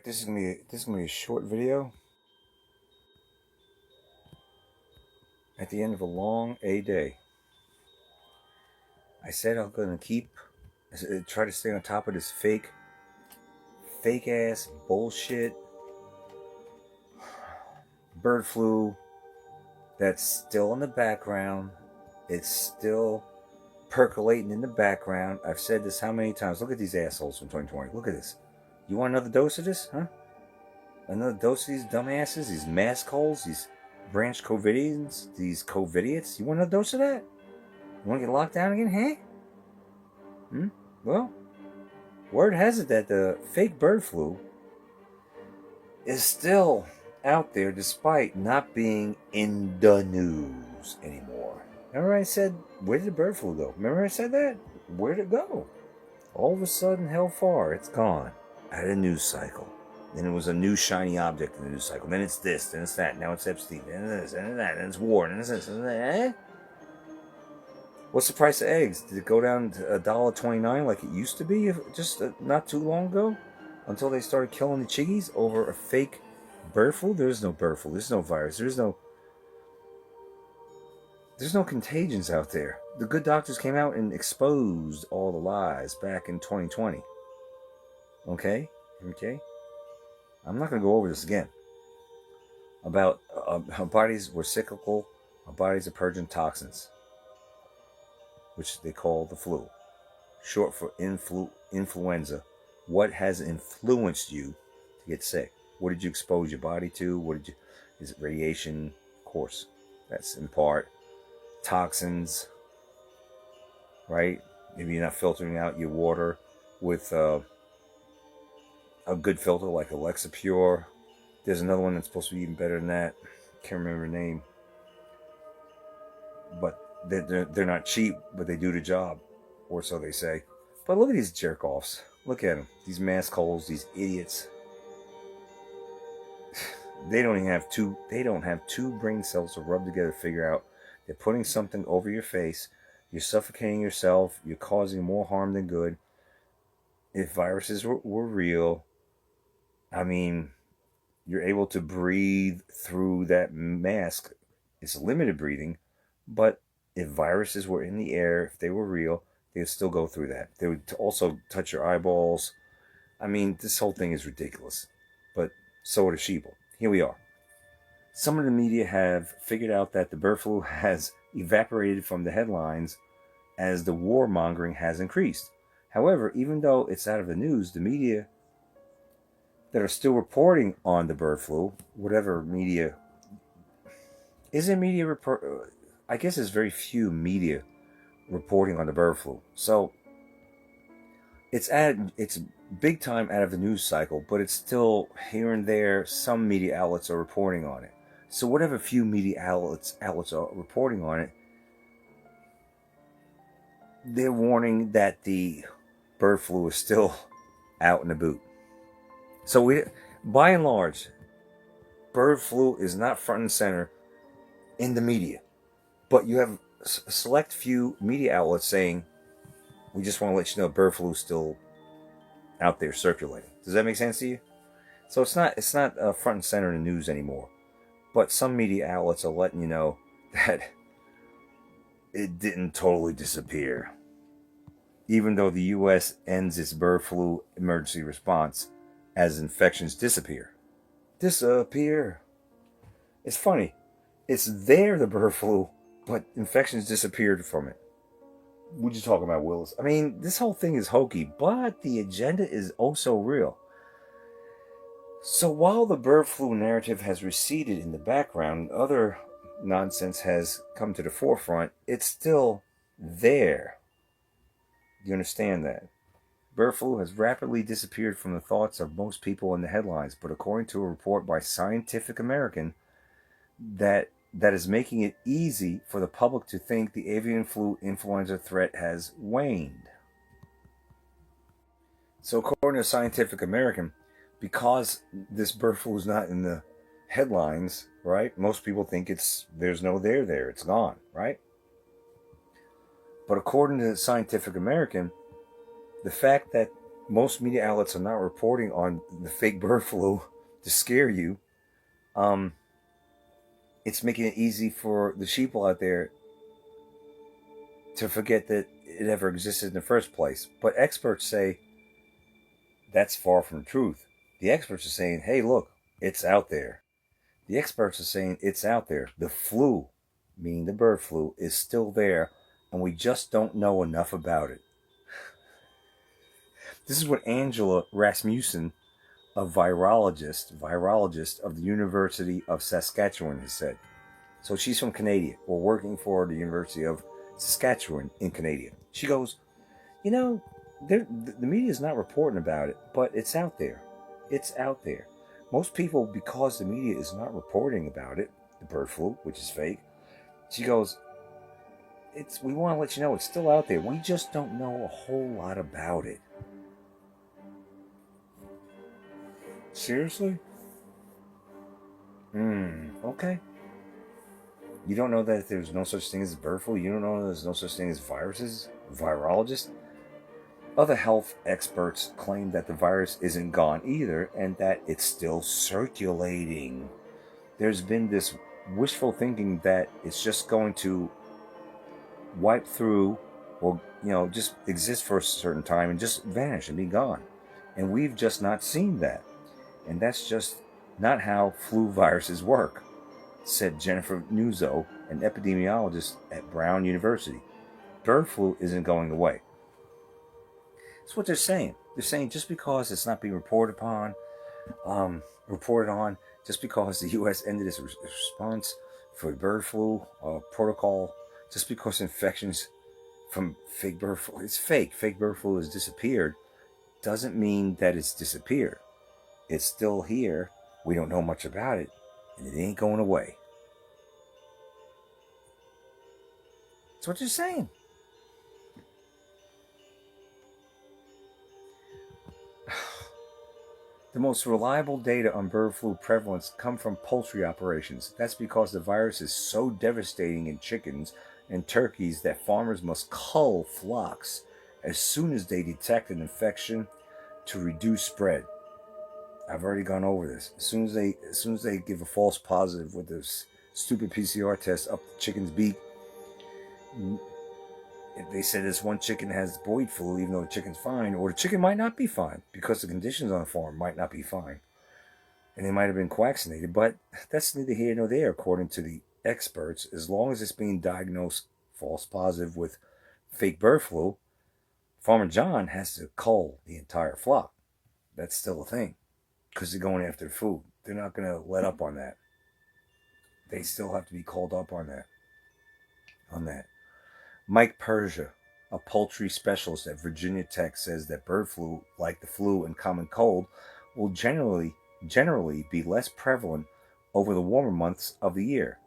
Alright, this is gonna be a short video at the end of a long day. I said I'm gonna try to stay on top of this fake ass bullshit bird flu that's still in the background. It's still percolating in the background. I've said this how many times? Look at these assholes from 2020. Look at this. You want another dose of this, huh? Another dose of these dumbasses, these mask holes, these branch covidians, these covidiots? You want another dose of that? You want to get locked down again, huh? Well, word has it that the fake bird flu is still out there despite not being in the news anymore. Remember I said, where did the bird flu go? Remember I said that? Where'd it go? All of a sudden, hell far, it's gone. Out of the news cycle. Then it was a new shiny object in the news cycle. Then it's this, then it's that. Now it's Epstein. Then it's this, then it's that. Then it's war. Then it's this, and that. What's the price of eggs? Did it go down to $1.29 like it used to be just not too long ago? Until they started killing the chickies over a fake bird flu? There's no bird flu. There's no virus. There's no contagions out there. The good doctors came out and exposed all the lies back in 2020. Okay? I'm not going to go over this again. About our bodies were cyclical. Our bodies are purging toxins, which they call the flu, short for influenza. What has influenced you to get sick? What did you expose your body to? Is it radiation? Of course, that's in part. Toxins, right? Maybe you're not filtering out your water with a good filter like Alexa Pure. There's another one that's supposed to be even better than that. Can't remember the name. But they're not cheap, but they do the job, or so they say. But look at these jerk-offs. Look at them. These mask holes, these idiots. They don't have two brain cells to rub together to figure out. They're putting something over your face. You're suffocating yourself. You're causing more harm than good. If viruses were real, I mean, you're able to breathe through that mask. It's limited breathing, but if viruses were in the air, if they were real, they would still go through that. They would also touch your eyeballs. I mean, this whole thing is ridiculous. But so are the sheeple. Here we are. Some of the media have figured out that the bird flu has evaporated from the headlines as the warmongering has increased. However, even though it's out of the news, the media that are still reporting on the bird flu, whatever media, I guess there's very few media reporting on the bird flu. So it's big time out of the news cycle, but it's still here and there. Some media outlets are reporting on it. So whatever few media outlets are reporting on it, they're warning that the bird flu is still out in the boot. So by and large, bird flu is not front and center in the media. But you have a select few media outlets saying, we just want to let you know bird flu is still out there circulating. Does that make sense to you? So it's not front and center in the news anymore. But some media outlets are letting you know that it didn't totally disappear. Even though the U.S. ends its bird flu emergency response as infections disappear. Disappear. It's funny. It's there, the bird flu, but infections disappeared from it. What you talking about, Willis? I mean, this whole thing is hokey, but the agenda is oh so real. So while the bird flu narrative has receded in the background, other nonsense has come to the forefront, it's still there. You understand that? Bird flu has rapidly disappeared from the thoughts of most people in the headlines, but according to a report by Scientific American, that is making it easy for the public to think the avian flu influenza threat has waned. So according to Scientific American, because this bird flu is not in the headlines, right? Most people think there's no there, it's gone, right? But according to Scientific American, the fact that most media outlets are not reporting on the fake bird flu to scare you. Um, it's making it easy for the sheeple out there to forget that it ever existed in the first place. But experts say that's far from the truth. The experts are saying, hey, look, it's out there. The experts are saying it's out there. The flu, meaning the bird flu, is still there, and we just don't know enough about it. This is what Angela Rasmussen, a virologist of the University of Saskatchewan, has said. So she's from Canada, or working for the University of Saskatchewan in Canada. She goes, the media is not reporting about it, but it's out there. It's out there. Most people, because the media is not reporting about it, the bird flu, which is fake, she goes, we want to let you know it's still out there. We just don't know a whole lot about it. Seriously? Okay. You don't know that there's no such thing as a bird flu? You don't know there's no such thing as viruses? Virologists? Other health experts claim that the virus isn't gone either and that it's still circulating. There's been this wishful thinking that it's just going to wipe through or, just exist for a certain time and just vanish and be gone. And we've just not seen that. And that's just not how flu viruses work, said Jennifer Nuzzo, an epidemiologist at Brown University. Bird flu isn't going away. That's what they're saying. They're saying just because it's not being reported on, just because the U.S. ended its response for bird flu protocol, just because infections from fake bird flu, it's fake. Fake bird flu has disappeared, doesn't mean that it's disappeared. It's still here. We don't know much about it, and it ain't going away. That's what they're saying. The most reliable data on bird flu prevalence come from poultry operations. That's because the virus is so devastating in chickens and turkeys that farmers must cull flocks as soon as they detect an infection to reduce spread. I've already gone over this. As soon as they give a false positive with this stupid PCR test up the chicken's beak, they said this one chicken has boyd flu, even though the chicken's fine, or the chicken might not be fine because the conditions on the farm might not be fine, and they might have been coaxinated. But that's neither here nor there, according to the experts. As long as it's being diagnosed false positive with fake bird flu, Farmer John has to cull the entire flock. That's still a thing because they're going after the food. They're not going to let up on that. They still have to be called up on that. Mike Persia, a poultry specialist at Virginia Tech, says that bird flu, like the flu and common cold, will generally be less prevalent over the warmer months of the year.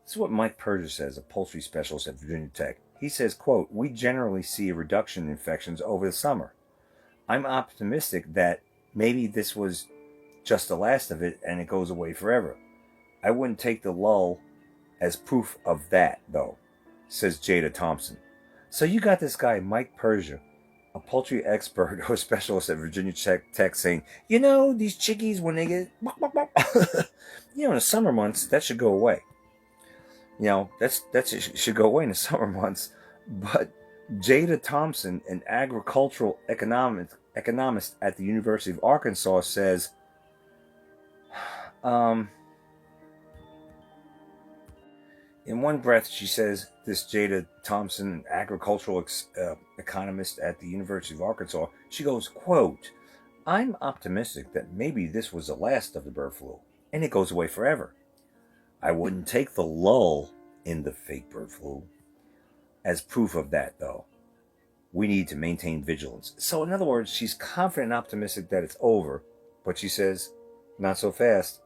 This is what Mike Persia says, a poultry specialist at Virginia Tech. He says, quote, "We generally see a reduction in infections over the summer. I'm optimistic that maybe this was just the last of it and it goes away forever. I wouldn't take the lull as proof of that, though," says Jada Thompson. So you got this guy, Mike Persia, a poultry expert or specialist at Virginia Tech saying, these chickies, when they get, in the summer months, that should go away. That should go away in the summer months. But Jada Thompson, an agricultural economist at the University of Arkansas, says, in one breath, she says, this Jada Thompson, agricultural economist at the University of Arkansas, she goes, quote, "I'm optimistic that maybe this was the last of the bird flu, and it goes away forever. I wouldn't take the lull in the fake bird flu as proof of that, though. We need to maintain vigilance." So, in other words, she's confident and optimistic that it's over, but she says, not so fast.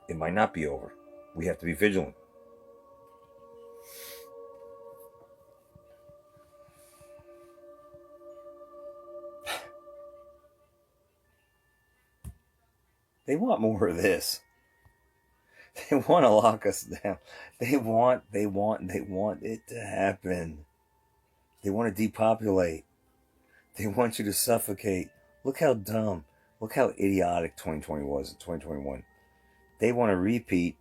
It might not be over. We have to be vigilant. They want more of this. They want to lock us down. They want it to happen. They want to depopulate. They want you to suffocate. Look how dumb. Look how idiotic 2020 was in 2021. They want to repeat,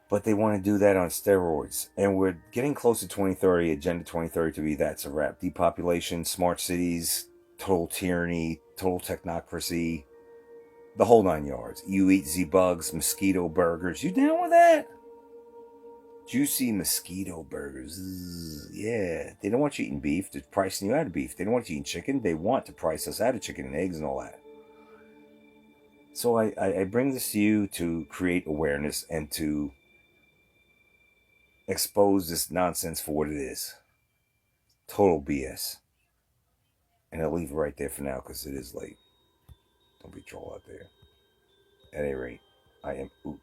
but they want to do that on steroids. And we're getting close to 2030, Agenda 2030 to be that's a wrap. Depopulation, smart cities, total tyranny, total technocracy, the whole 9 yards. You eat Z-Bugs, mosquito burgers. You down with that? Juicy mosquito burgers. Yeah. They don't want you eating beef. They're pricing you out of beef. They don't want you eating chicken. They want to price us out of chicken and eggs and all that. So I bring this to you to create awareness and to expose this nonsense for what it is. Total BS. And I'll leave it right there for now because it is late. Don't be troll out there. At any rate, I am Oot.